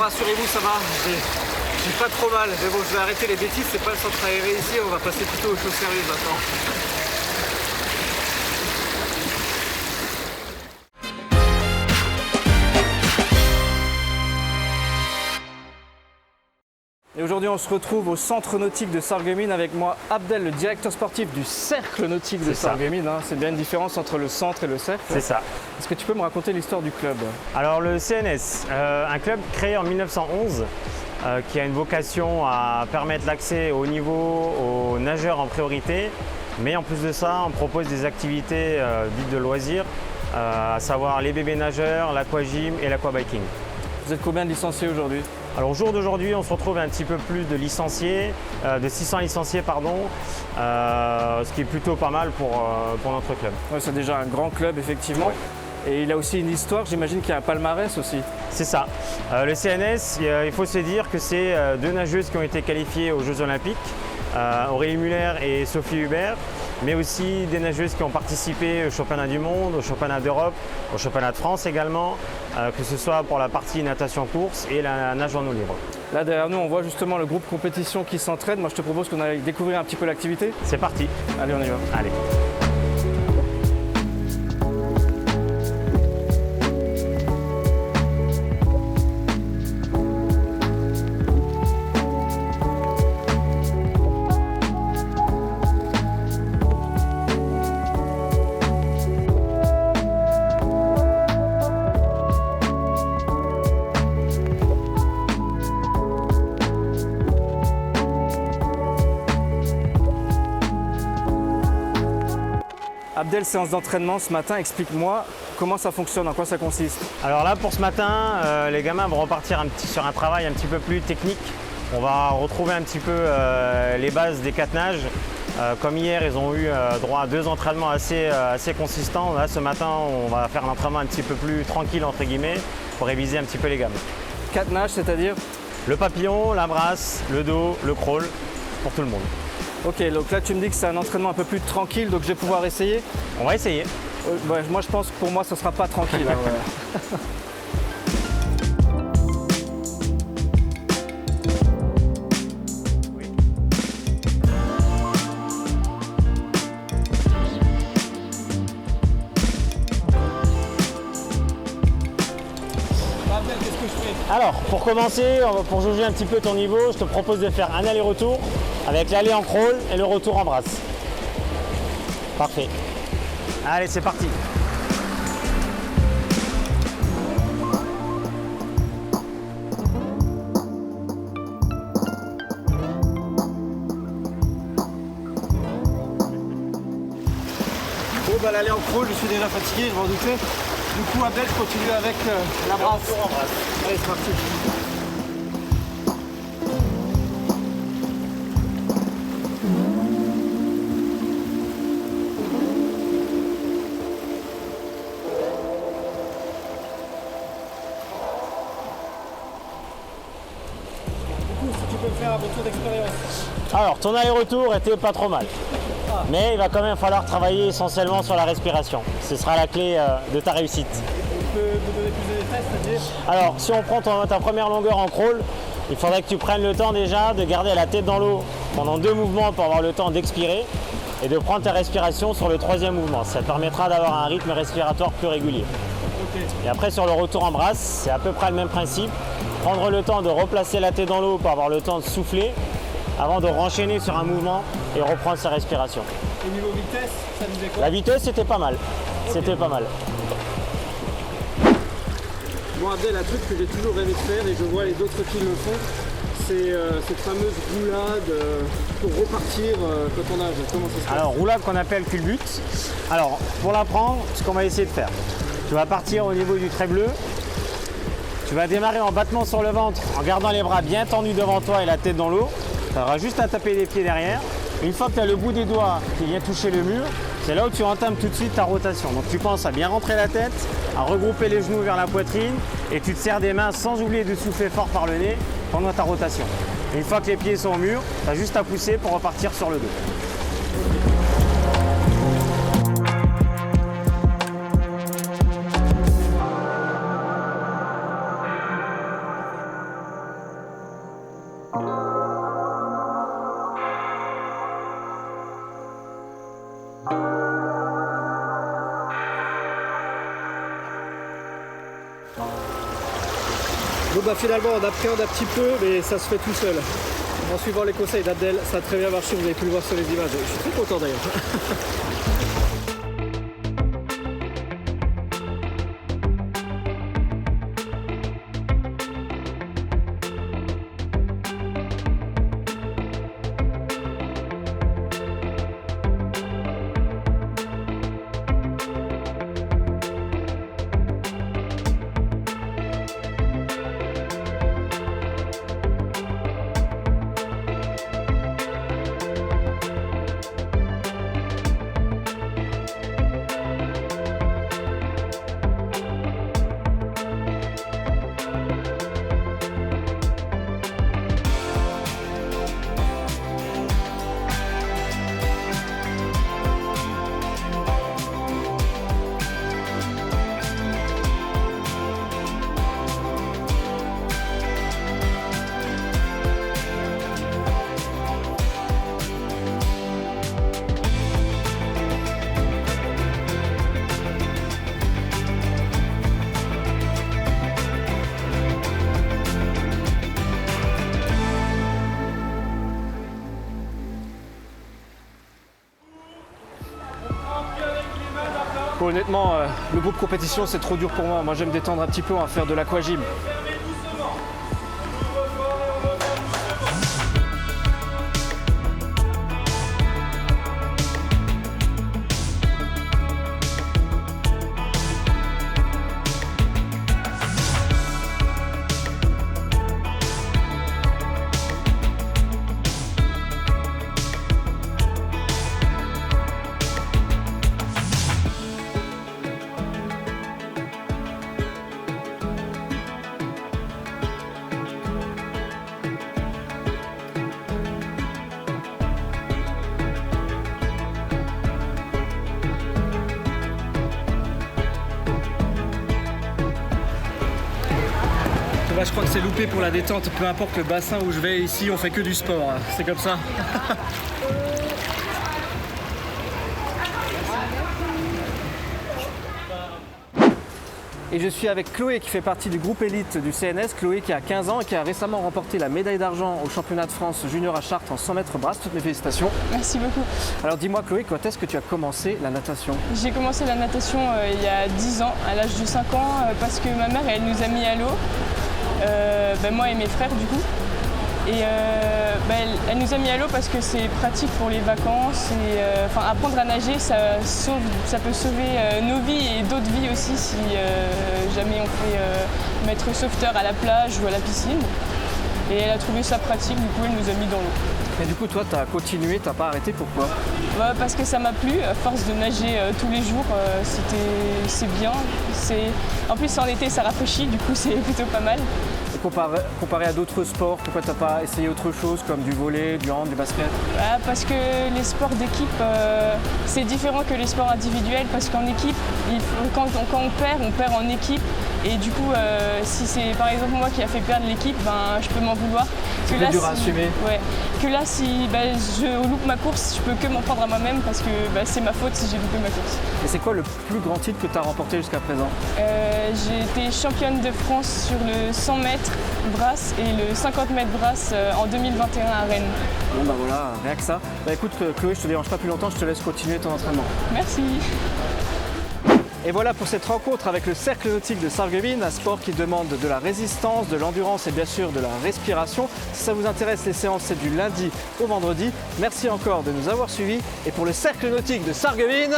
rassurez-vous, ça va. J'ai pas trop mal. Mais bon, je vais arrêter les bêtises, c'est pas le centre aéré ici, on va passer plutôt aux choses sérieuses maintenant. Et aujourd'hui, on se retrouve au centre nautique de Sarreguemines avec moi, Abdel, le directeur sportif du cercle nautique de Sarreguemines. C'est bien une différence entre le centre et le cercle. C'est ça. Est-ce que tu peux me raconter l'histoire du club? Alors le CNS, un club créé en 1911 qui a une vocation à permettre l'accès au niveau aux nageurs en priorité. Mais en plus de ça, on propose des activités dites de loisirs, à savoir les bébés nageurs, l'aquagym et l'aquabiking. Vous êtes combien de licenciés aujourd'hui? Alors au jour d'aujourd'hui, on se retrouve un petit peu plus de licenciés, de 600 licenciés pardon, ce qui est plutôt pas mal pour notre club. Ouais, c'est déjà un grand club effectivement. Ouais. Et il a aussi une histoire, j'imagine qu'il y a un palmarès aussi. C'est ça. Le CNS, il faut se dire que c'est deux nageuses qui ont été qualifiées aux Jeux Olympiques, Aurélie Muller et Sophie Hubert, mais aussi des nageuses qui ont participé au championnat du monde, au championnat d'Europe, au championnat de France également, que ce soit pour la partie natation-course et la nage en eau libre. Là derrière nous, on voit justement le groupe compétition qui s'entraîne. Moi, je te propose qu'on aille découvrir un petit peu l'activité. C'est parti. Allez, on y va. Allez. Abdel, séance d'entraînement ce matin, explique-moi comment ça fonctionne, en quoi ça consiste. Alors là pour ce matin, les gamins vont repartir sur un travail un petit peu plus technique. On va retrouver un petit peu les bases des 4 nages. Comme hier, ils ont eu droit à 2 entraînements assez consistants. Là ce matin, on va faire un entraînement un petit peu plus tranquille entre guillemets pour réviser un petit peu les gammes. 4 nages, c'est-à-dire? Le papillon, la brasse, le dos, le crawl, pour tout le monde. Ok, donc là tu me dis que c'est un entraînement un peu plus tranquille, donc je vais pouvoir essayer. On va essayer. Moi je pense que pour moi ce ne sera pas tranquille. Hein, ouais. Alors, pour commencer, pour jauger un petit peu ton niveau, je te propose de faire un aller-retour avec l'aller en crawl et le retour en brasse. Parfait. Allez, c'est parti. Bon, bah l'aller en crawl, je suis déjà fatigué, je m'en doutais. Du coup, Abdel, je continue avec la brasse. Allez, c'est parti. Du coup, si tu peux me faire un retour d'expérience. Alors, ton aller-retour était pas trop mal. Mais il va quand même falloir travailler essentiellement sur la respiration. Ce sera la clé de ta réussite. Tu peux me donner plus de détails, c'est-à-dire? Alors, si on prend ta première longueur en crawl, il faudrait que tu prennes le temps déjà de garder la tête dans l'eau pendant 2 mouvements pour avoir le temps d'expirer et de prendre ta respiration sur le 3e mouvement. Ça te permettra d'avoir un rythme respiratoire plus régulier. Okay. Et après, sur le retour en brasse, c'est à peu près le même principe. Prendre le temps de replacer la tête dans l'eau pour avoir le temps de souffler avant de renchaîner sur un mouvement et reprendre sa respiration. Et niveau vitesse, ça disait quoi? La vitesse, c'était pas mal. Okay. C'était pas mal. Moi, Abdel, un truc que j'ai toujours rêvé de faire et je vois les autres qui le font, c'est cette fameuse roulade pour repartir quand on nage. Comment ça se passe? Alors, roulade qu'on appelle culbute. Alors, pour l'apprendre, ce qu'on va essayer de faire, tu vas partir au niveau du trait bleu. Tu vas démarrer en battement sur le ventre en gardant les bras bien tendus devant toi et la tête dans l'eau. Tu auras juste à taper les pieds derrière. Une fois que tu as le bout des doigts qui vient toucher le mur, c'est là où tu entames tout de suite ta rotation. Donc tu penses à bien rentrer la tête, à regrouper les genoux vers la poitrine et tu te serres des mains sans oublier de souffler fort par le nez pendant ta rotation. Et une fois que les pieds sont au mur, tu as juste à pousser pour repartir sur le dos. Bon bah finalement on appréhende un petit peu, mais ça se fait tout seul. En suivant les conseils d'Abdel, ça a très bien marché, vous avez pu le voir sur les images. Je suis très content d'ailleurs. Bon, honnêtement, le groupe compétition c'est trop dur pour moi. Moi j'aime détendre un petit peu, on va faire de l'aquagym. Bah, je crois que c'est loupé pour la détente, peu importe le bassin où je vais, ici on fait que du sport, c'est comme ça. Et je suis avec Chloé qui fait partie du groupe élite du CNS, Chloé qui a 15 ans et qui a récemment remporté la médaille d'argent au championnat de France junior à Chartres en 100 mètres brasse. Toutes mes félicitations. Merci beaucoup. Alors dis-moi Chloé, quand est-ce que tu as commencé la natation? J'ai commencé la natation il y a 10 ans, à l'âge de 5 ans, parce que ma mère elle nous a mis à l'eau, moi et mes frères du coup. Et elle nous a mis à l'eau parce que c'est pratique pour les vacances. Et, apprendre à nager, ça peut sauver nos vies et d'autres vies aussi si jamais on fait mettre sauveteur à la plage ou à la piscine. Et elle a trouvé ça pratique, du coup elle nous a mis dans l'eau. Et du coup toi tu as continué, tu n'as pas arrêté, pourquoi? Parce que ça m'a plu, à force de nager tous les jours, c'est bien. En plus en été ça rafraîchit, du coup c'est plutôt pas mal. Comparé à d'autres sports, pourquoi tu n'as pas essayé autre chose comme du volley, du hand, du basket? Parce que les sports d'équipe, c'est différent que les sports individuels, parce qu'en équipe, quand on perd en équipe. Et du coup, si c'est par exemple moi qui a fait perdre l'équipe, je peux m'en vouloir. C'est dur à assumer. Ouais. Que là, si je loupe ma course, je peux que m'en prendre à moi-même parce que c'est ma faute si j'ai loupé ma course. Et c'est quoi le plus grand titre que tu as remporté jusqu'à présent? J'ai été championne de France sur le 100 mètres brasse et le 50 mètres brasse en 2021 à Rennes. Bon bah voilà, rien que ça. Bah écoute Chloé, je te dérange pas plus longtemps, je te laisse continuer ton entraînement. Merci. Et voilà pour cette rencontre avec le Cercle Nautique de Sarreguemines, un sport qui demande de la résistance, de l'endurance et bien sûr de la respiration. Si ça vous intéresse, les séances c'est du lundi au vendredi. Merci encore de nous avoir suivis et pour le Cercle Nautique de Sarreguemines,